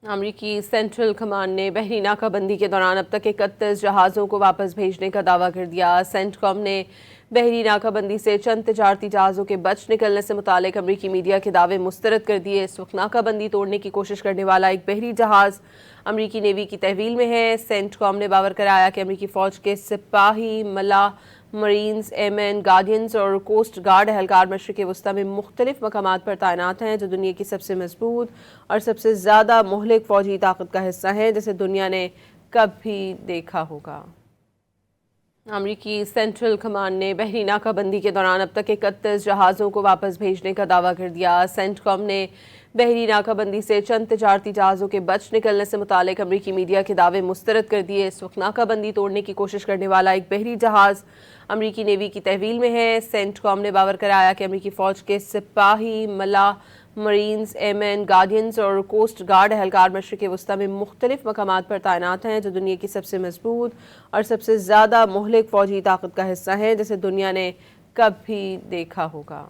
امریکی central command نے بحری ناکہ بندی کے دوران اب تک 31 جہازوں کو واپس بھیجنے کا دعویٰ کر دیا۔ سینٹ کام نے بحری ناکہ بندی سے چند تجارتی جہازوں کے بچ نکلنے سے متعلق امریکی میڈیا کے دعوے مسترد کر دیے۔ اس وقت ناکہ بندی توڑنے کی کوشش کرنے والا ایک بحری جہاز امریکی نیوی کی تحویل میں ہے۔ سینٹ کام نے باور کرایا کہ امریکی فوج کے سپاہی، ملاح، مرینز، ایمن، گارڈینز اور کوسٹ گارڈ اہلکار مشرق وسطیٰ میں مختلف مقامات پر تعینات ہیں، جو دنیا کی سب سے مضبوط اور سب سے زیادہ مہلک فوجی طاقت کا حصہ ہیں جسے دنیا نے کبھی دیکھا ہوگا۔ امریکی سینٹرل کمانڈ نے بحری ناکہ بندی کے دوران اب تک 31 جہازوں کو واپس بھیجنے کا دعویٰ کر دیا۔ سینٹ کام نے بحری ناکہ بندی سے چند تجارتی جہازوں کے بچ نکلنے سے متعلق امریکی میڈیا کے دعوے مسترد کر دیے۔ اس وقت ناکہ بندی توڑنے کی کوشش کرنے والا ایک بحری جہاز امریکی نیوی کی تحویل میں ہے۔ سینٹ کام نے باور کرایا کہ امریکی فوج کے سپاہی، ملاح، مرینز، ایمن، گارڈینز اور کوسٹ گارڈ اہلکار مشرق وسطیٰ میں مختلف مقامات پر تعینات ہیں، جو دنیا کی سب سے مضبوط اور سب سے زیادہ مہلک فوجی طاقت کا حصہ ہیں جسے دنیا نے کبھی دیکھا ہوگا۔